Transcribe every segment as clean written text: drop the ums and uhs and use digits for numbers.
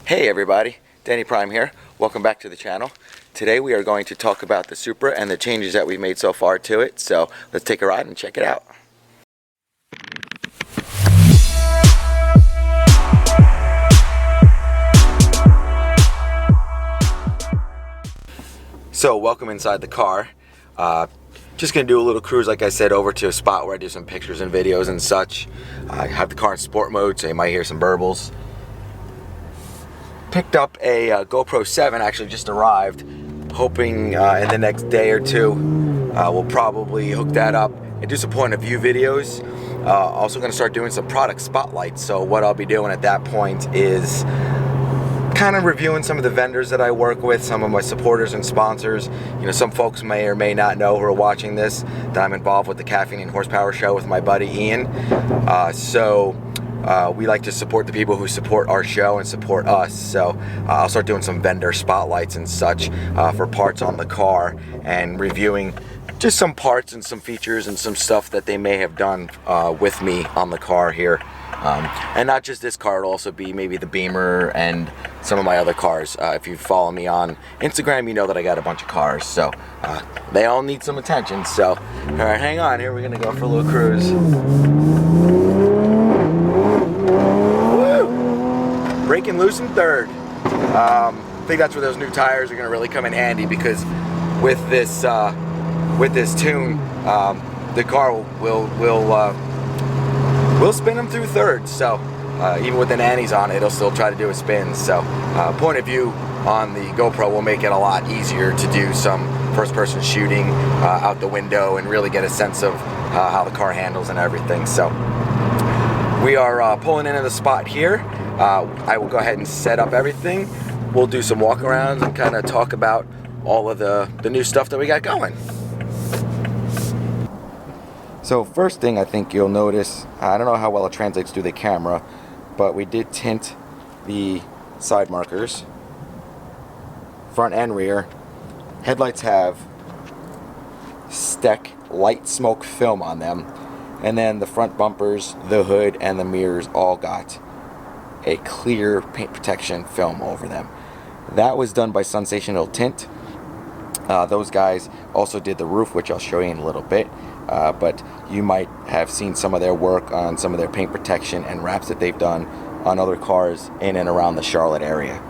Hey everybody, Danny Prime here. Welcome back to the channel. Today we are going to talk about the Supra and the changes that we've made so far to it. So let's take a ride and check it out. So welcome inside the car. Just gonna do a little cruise, like I said, over to a spot where I do some pictures and videos and such. I have the car in sport mode, so you might hear some burbles. Picked up a GoPro 7, actually just arrived, hoping in the next day or two we'll probably hook that up and do some point of view videos. Also going to start doing some product spotlights, so what I'll be doing at that point is kind of reviewing some of the vendors that I work with, some of my supporters and sponsors. You know, some folks may or may not know who are watching this that I'm involved with the Caffeine and Horsepower show with my buddy Ian. We like to support the people who support our show and support us, so I'll start doing some vendor spotlights and such for parts on the car and reviewing just some parts and some features and some stuff that they may have done with me on the car here. And not just this car, it'll also be maybe the Beamer and some of my other cars. If you follow me on Instagram, you know that I got a bunch of cars, so they all need some attention. So, alright, hang on here, we're gonna go for a little cruise. Breaking loose in third. I think that's where those new tires are going to really come in handy, because with this tune, the car will spin them through third. So even with the nannies on it, it'll still try to do a spin. So point of view on the GoPro will make it a lot easier to do some first-person shooting out the window and really get a sense of how the car handles and everything. So we are pulling into the spot here. I will go ahead and set up everything. We'll do some walk-arounds and kind of talk about all of the new stuff that we got going. So first thing I think you'll notice, I don't know how well it translates through the camera, but we did tint the side markers, front and rear. Headlights have Steck light smoke film on them, and then the front bumpers, the hood, and the mirrors all got a clear paint protection film over them. That was done by Sensational Tint. Those guys also did the roof, which I'll show you in a little bit, but you might have seen some of their work on some of their paint protection and wraps that they've done on other cars in and around the Charlotte area.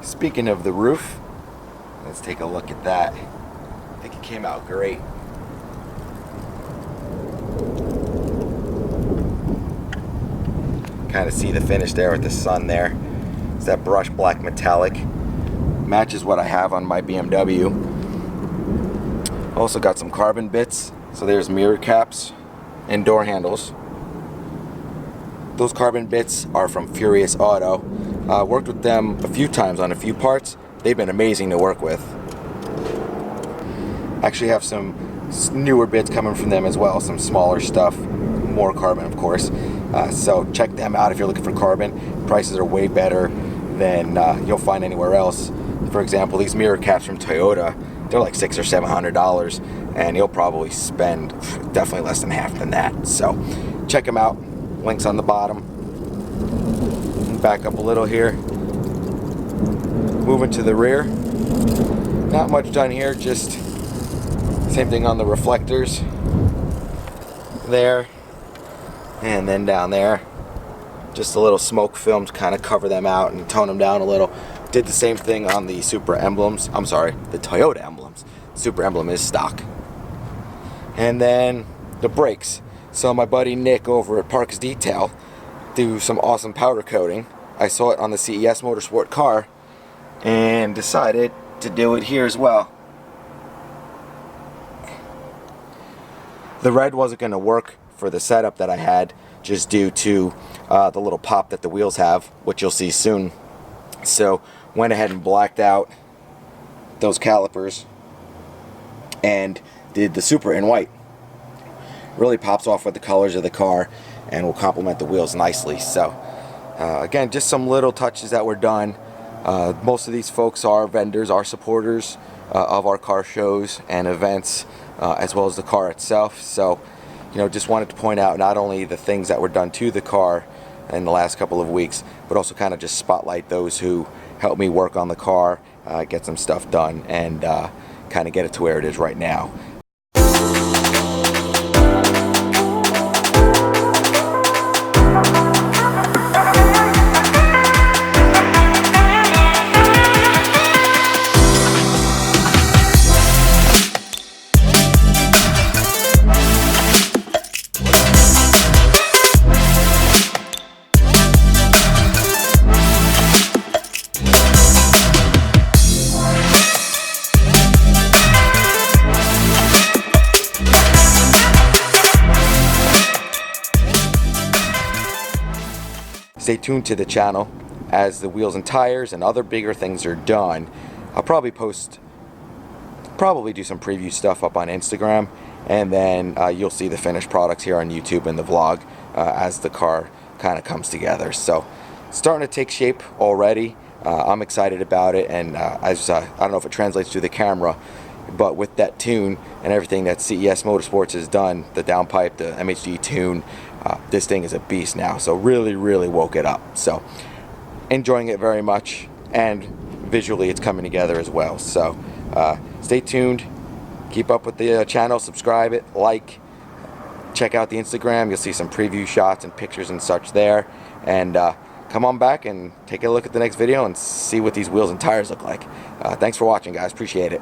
Speaking of the roof, let's take a look at that. I think it came out great. Kind of see the finish there with the sun there. It's that brushed black metallic. Matches what I have on my BMW. Also got some carbon bits. So there's mirror caps and door handles. Those carbon bits are from Furious Auto. Worked with them a few times on a few parts. They've been amazing to work with. Actually have some newer bits coming from them as well, some smaller stuff, more carbon of course. So check them out if you're looking for carbon. Prices are way better than you'll find anywhere else. For example, these mirror caps from Toyota, they're like $600 or $700, and you'll probably spend definitely less than half than that. So check them out. Links on the bottom. Back up a little here. Moving to the rear. Not much done here, just same thing on the reflectors. There. And then down there. Just a little smoke film to kind of cover them out and tone them down a little. Did the same thing on the Supra emblems. I'm sorry, the Toyota emblems. Supra emblem is stock. And then the brakes. So my buddy Nick over at Parks Detail do some awesome powder coating. I saw it on the CES Motorsport car and decided to do it here as well. The red wasn't going to work for the setup that I had, just due to the little pop that the wheels have, which you'll see soon. So went ahead and blacked out those calipers and did the Supra in white. Really pops off with the colors of the car and will complement the wheels nicely. So again, just some little touches that were done. Most of these folks are vendors, are supporters of our car shows and events, as well as the car itself. So, you know, just wanted to point out not only the things that were done to the car in the last couple of weeks, but also kind of just spotlight those who helped me work on the car, get some stuff done, and kind of get it to where it is right now. Stay tuned to the channel as the wheels and tires and other bigger things are done. I'll probably do some preview stuff up on Instagram, and then you'll see the finished products here on YouTube and the vlog as the car kind of comes together. So starting to take shape already. I'm excited about it, and I don't know if it translates to the camera, but with that tune and everything that CES Motorsports has done, the downpipe, the MHD tune, this thing is a beast now. So really woke it up. So enjoying it very much, and visually it's coming together as well. So stay tuned, keep up with the channel, subscribe it, like, check out the Instagram. You'll see some preview shots and pictures and such there, and come on back and take a look at the next video and see what these wheels and tires look like. Thanks for watching, guys. Appreciate it.